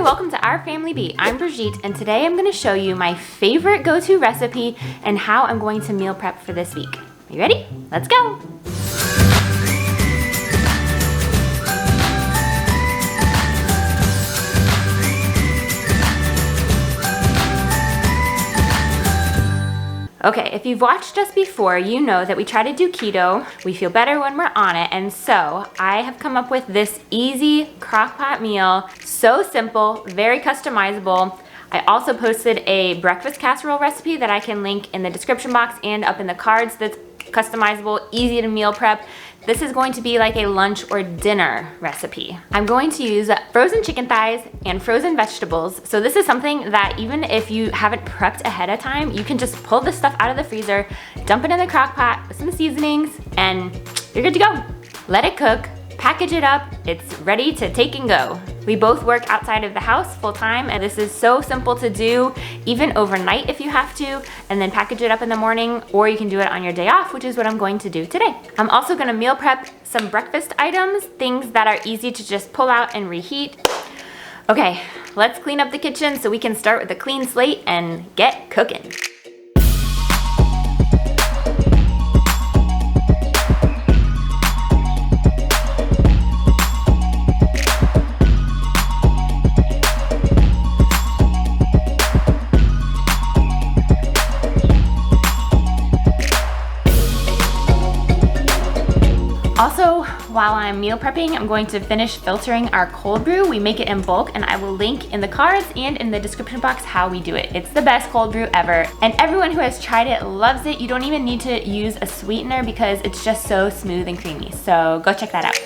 welcome to Our Family Bee. I'm Brigitte, and today I'm going to show you my favorite go-to recipe and how I'm going to meal prep for this week. Are you ready? Let's go! Okay, if you've watched us before, you know that we try to do keto. We feel better when we're on it, and so I have come up with this easy crock-pot meal. So simple, very customizable. I also posted a breakfast casserole recipe that I can link in the description box and up in the cards that's customizable, easy to meal prep. This is going to be like a lunch or dinner recipe. I'm going to use frozen chicken thighs and frozen vegetables. So this is something that even if you haven't prepped ahead of time, you can just pull this stuff out of the freezer, dump it in the crock pot with some seasonings, and you're good to go. Let it cook, package it up, it's ready to take and go. We both work outside of the house full time, and this is so simple to do, even overnight if you have to, and then package it up in the morning, or you can do it on your day off, which is what I'm going to do today. I'm also gonna meal prep some breakfast items, things that are easy to just pull out and reheat. Okay, let's clean up the kitchen so we can start with a clean slate and get cooking. Also, while I'm meal prepping, I'm going to finish filtering our cold brew. We make it in bulk, and I will link in the cards and in the description box how we do it. It's the best cold brew ever, and everyone who has tried it loves it. You don't even need to use a sweetener because it's just so smooth and creamy. So go check that out.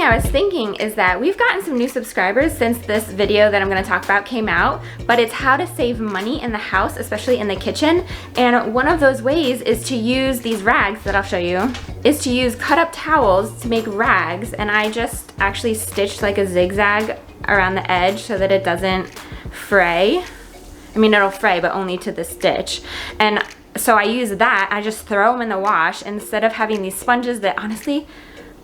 I was thinking is that we've gotten some new subscribers since this video that I'm going to talk about came out, but it's how to save money in the house, especially in the kitchen. And one of those ways is to use these rags that I'll show you, is to use cut up towels to make rags. And I just actually stitched like a zigzag around the edge so that it doesn't fray. I mean, it'll fray, but only to the stitch. And so I use that, I just throw them in the wash instead of having these sponges that honestly,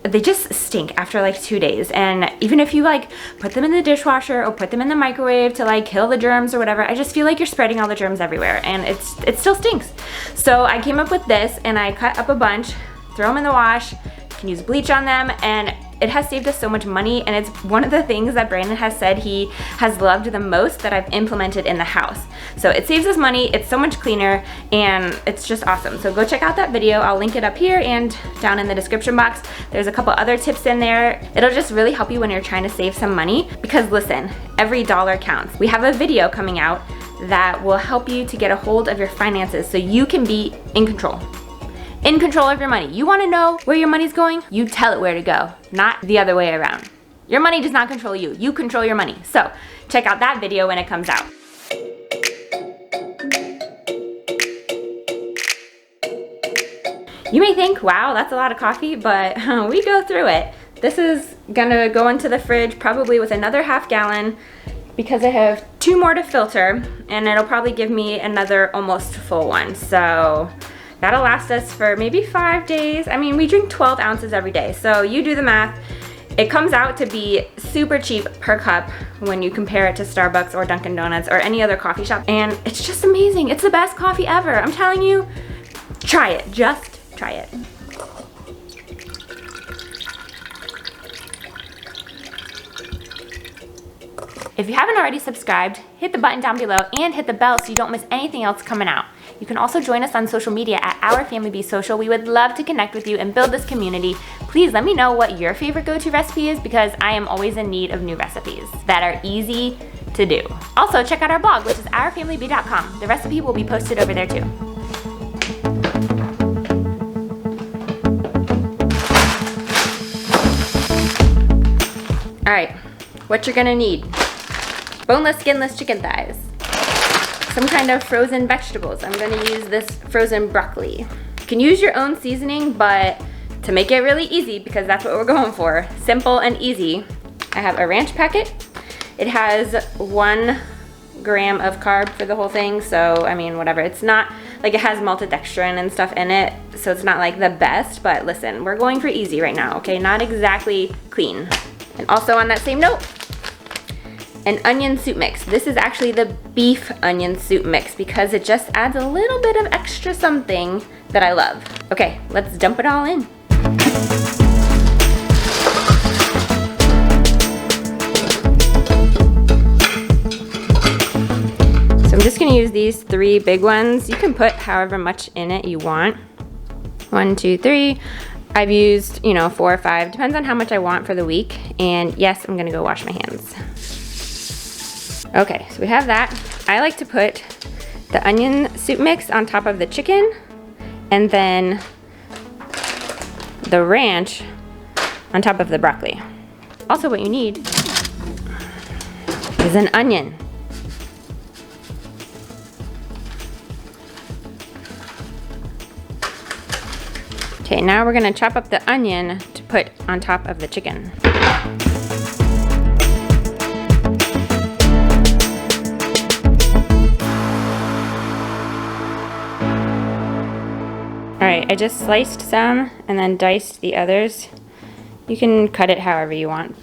they just stink after like 2 days. And even if you like put them in the dishwasher or put them in the microwave to like kill the germs or whatever, I just feel like you're spreading all the germs everywhere, and it still stinks. So I came up with this, and I cut up a bunch, throw them in the wash, you can use bleach on them, and it has saved us so much money, and it's one of the things that Brandon has said he has loved the most that I've implemented in the house. So it saves us money, it's so much cleaner, and it's just awesome. So go check out that video. I'll link it up here and down in the description box. There's a couple other tips in there. It'll just really help you when you're trying to save some money, because listen, every dollar counts. We have a video coming out that will help you to get a hold of your finances so you can be in control of your money. You want to know where your money's going? You tell it where to go, not the other way around. Your money does not control you. You control your money. So check out that video when it comes out. You may think, wow, that's a lot of coffee, but we go through it. This is gonna go into the fridge probably with another half gallon because I have 2 more to filter, and it'll probably give me another almost full one. So that'll last us for maybe 5 days. I mean, we drink 12 ounces every day, so you do the math. It comes out to be super cheap per cup when you compare it to Starbucks or Dunkin' Donuts or any other coffee shop, and it's just amazing. It's the best coffee ever. I'm telling you, try it. Just try it. If you haven't already subscribed, hit the button down below and hit the bell so you don't miss anything else coming out. You can also join us on social media at Our Family Bee Social. We would love to connect with you and build this community. Please let me know what your favorite go-to recipe is, because I am always in need of new recipes that are easy to do. Also, check out our blog, which is ourfamilybee.com. The recipe will be posted over there too. All right, what you're gonna need: boneless, skinless chicken thighs, some kind of frozen vegetables. I'm gonna use this frozen broccoli. You can use your own seasoning, but to make it really easy, because that's what we're going for, simple and easy, I have a ranch packet. It has 1 gram of carb for the whole thing, so I mean, whatever. It's not like it has maltodextrin and stuff in it, so it's not like the best, but listen, we're going for easy right now, okay? Not exactly clean. And also on that same note, an onion soup mix. This is actually the beef onion soup mix because it just adds a little bit of extra something that I love. Okay, let's dump it all in. So I'm just gonna use these 3 big ones. You can put however much in it you want. 1, 2, 3. I've used, 4 or 5, depends on how much I want for the week. And yes, I'm gonna go wash my hands. Okay, so we have that. I like to put the onion soup mix on top of the chicken, and then the ranch on top of the broccoli. Also, what you need is an onion. Okay, now we're gonna chop up the onion to put on top of the chicken. All right, I just sliced some and then diced the others. You can cut it however you want.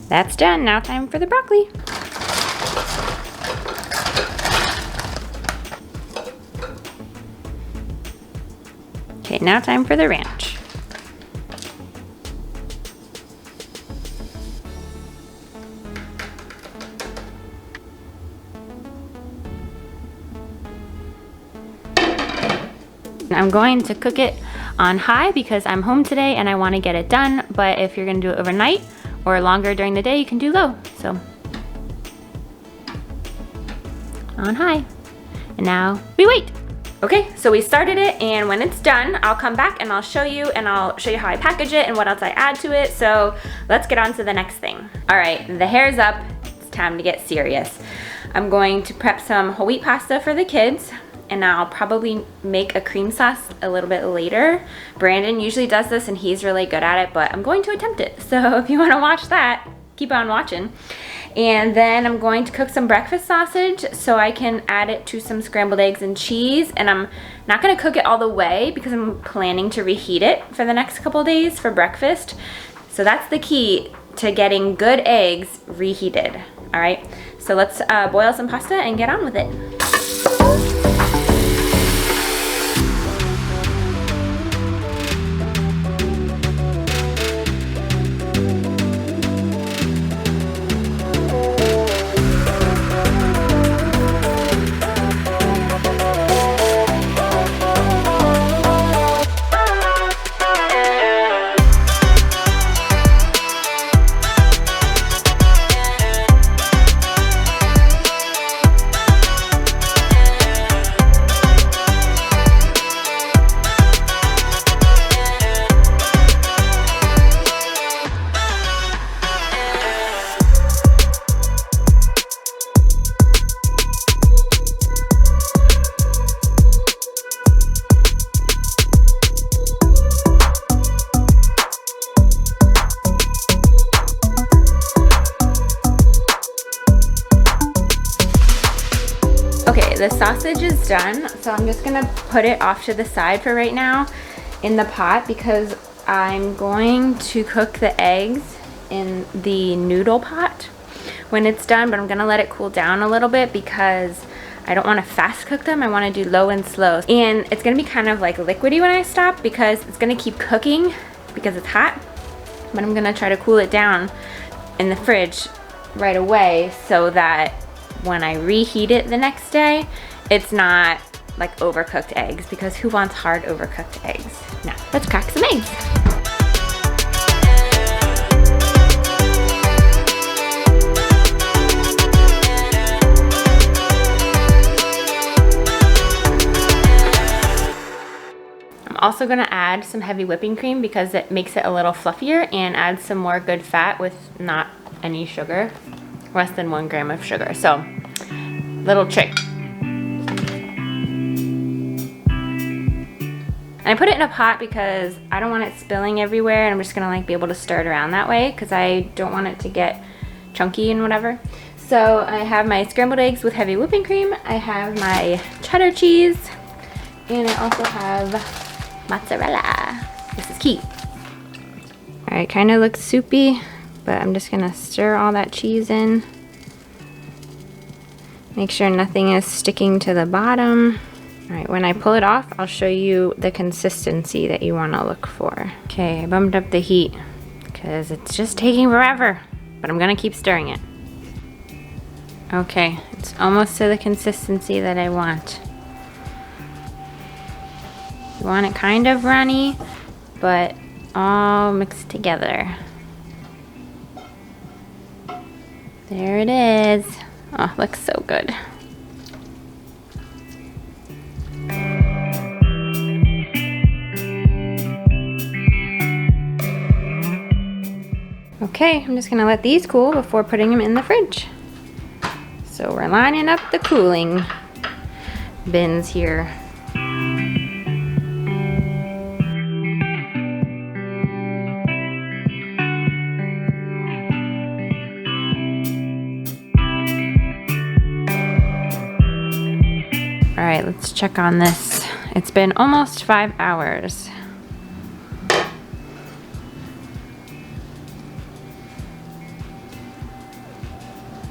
That's done. Now time for the broccoli. Okay, now time for the ranch. I'm going to cook it on high because I'm home today and I want to get it done, but if you're going to do it overnight or longer during the day, you can do low. So on high. And now we wait. Okay, so we started it, and when it's done, I'll come back and I'll show you how I package it and what else I add to it. So let's get on to the next thing. All right, the hair's up. It's time to get serious. I'm going to prep some whole wheat pasta for the kids, and I'll probably make a cream sauce a little bit later. Brandon usually does this and he's really good at it, but I'm going to attempt it. So if you wanna watch that, keep on watching. And then I'm going to cook some breakfast sausage so I can add it to some scrambled eggs and cheese. And I'm not gonna cook it all the way because I'm planning to reheat it for the next couple days for breakfast. So that's the key to getting good eggs reheated, all right? So let's boil some pasta and get on with it. Okay, the sausage is done, so I'm just gonna put it off to the side for right now in the pot because I'm going to cook the eggs in the noodle pot when it's done, but I'm gonna let it cool down a little bit because I don't wanna fast cook them. I wanna do low and slow. And it's gonna be kind of like liquidy when I stop because it's gonna keep cooking because it's hot, but I'm gonna try to cool it down in the fridge right away so that when I reheat it the next day, it's not like overcooked eggs, because who wants hard overcooked eggs? Now, let's crack some eggs. I'm also gonna add some heavy whipping cream because it makes it a little fluffier and adds some more good fat with not any sugar, less than 1 gram of sugar. So, little trick. And I put it in a pot because I don't want it spilling everywhere, and I'm just gonna like be able to stir it around that way because I don't want it to get chunky and whatever. So I have my scrambled eggs with heavy whipping cream. I have my cheddar cheese, and I also have mozzarella. This is key. All right, kind of looks soupy, but I'm just gonna stir all that cheese in. Make sure nothing is sticking to the bottom. All right, when I pull it off, I'll show you the consistency that you wanna look for. Okay, I bumped up the heat because it's just taking forever, but I'm gonna keep stirring it. Okay, it's almost to the consistency that I want. You want it kind of runny, but all mixed together. There it is. Oh, looks so good. Okay, I'm just gonna let these cool before putting them in the fridge. So we're lining up the cooling bins here. All right, let's check on this. It's been almost 5 hours.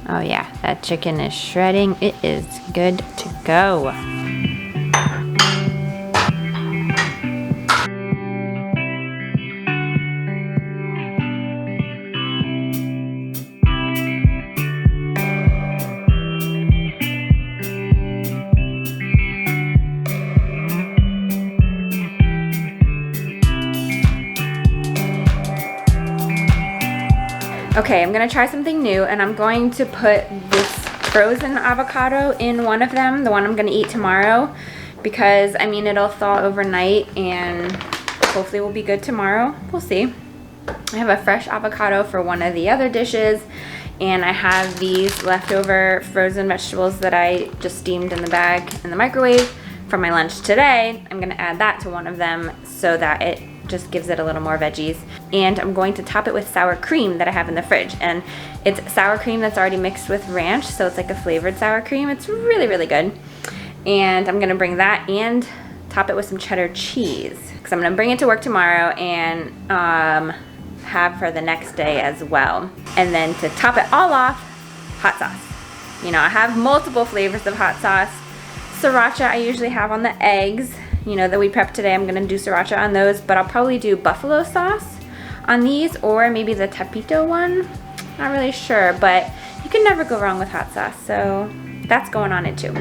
Oh yeah, that chicken is shredding. It is good to go. Okay, I'm gonna try something new, and I'm going to put this frozen avocado in one of them, the one I'm gonna eat tomorrow, because I mean it'll thaw overnight and hopefully will be good tomorrow. We'll see. I have a fresh avocado for one of the other dishes, and I have these leftover frozen vegetables that I just steamed in the bag in the microwave for my lunch today. I'm gonna add that to one of them so that it just gives it a little more veggies. And I'm going to top it with sour cream that I have in the fridge. And it's sour cream that's already mixed with ranch, so it's like a flavored sour cream. It's really, really good. And I'm gonna bring that and top it with some cheddar cheese, because I'm gonna bring it to work tomorrow and have for the next day as well. And then to top it all off, hot sauce. You know, I have multiple flavors of hot sauce. Sriracha I usually have on the eggs, you know, that we prepped today. I'm gonna do sriracha on those, but I'll probably do buffalo sauce on these, or maybe the tapito one. Not really sure, but you can never go wrong with hot sauce, so that's going on it too.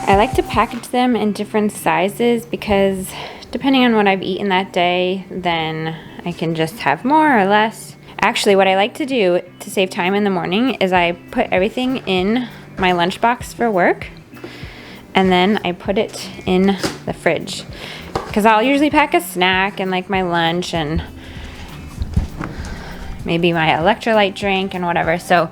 I like to package them in different sizes because depending on what I've eaten that day, then I can just have more or less. Actually, what I like to do to save time in the morning is I put everything in my lunchbox for work, and then I put it in the fridge. Because I'll usually pack a snack and like my lunch and maybe my electrolyte drink and whatever. So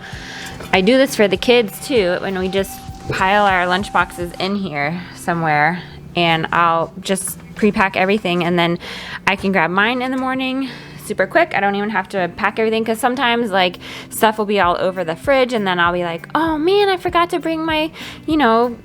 I do this for the kids too, when we just pile our lunch boxes in here somewhere, and I'll just pre-pack everything, and then I can grab mine in the morning super quick. I don't even have to pack everything, because sometimes like stuff will be all over the fridge, and then I'll be like, oh man, I forgot to bring my, you know,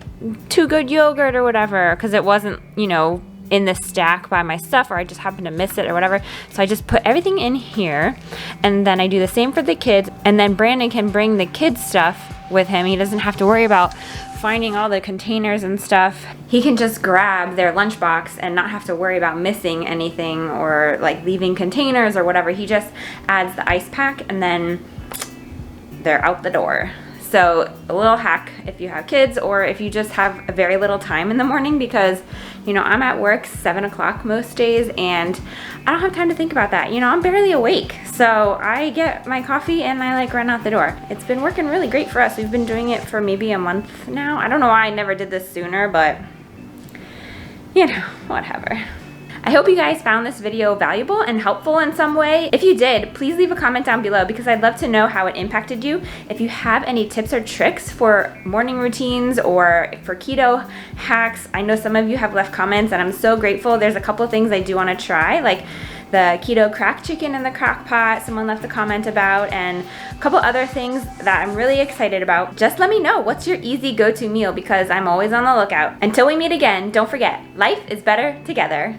Too Good yogurt or whatever, because it wasn't, you know, in the stack by my stuff, or I just happened to miss it or whatever. So I just put everything in here, and then I do the same for the kids, and then Brandon can bring the kids stuff with him. He doesn't have to worry about finding all the containers and stuff. He can just grab their lunchbox and not have to worry about missing anything or like leaving containers or whatever. He just adds the ice pack and then they're out the door. So a little hack if you have kids or if you just have very little time in the morning, because you know, I'm at work 7 o'clock most days and I don't have time to think about that. You know, I'm barely awake. So I get my coffee and I like run out the door. It's been working really great for us. We've been doing it for maybe a month now. I don't know why I never did this sooner, but you know, whatever. I hope you guys found this video valuable and helpful in some way. If you did, please leave a comment down below because I'd love to know how it impacted you. If you have any tips or tricks for morning routines or for keto hacks, I know some of you have left comments and I'm so grateful. There's a couple of things I do want to try, like the keto cracked chicken in the crock pot someone left a comment about, and a couple other things that I'm really excited about. Just let me know what's your easy go-to meal because I'm always on the lookout. Until we meet again, don't forget, life is better together.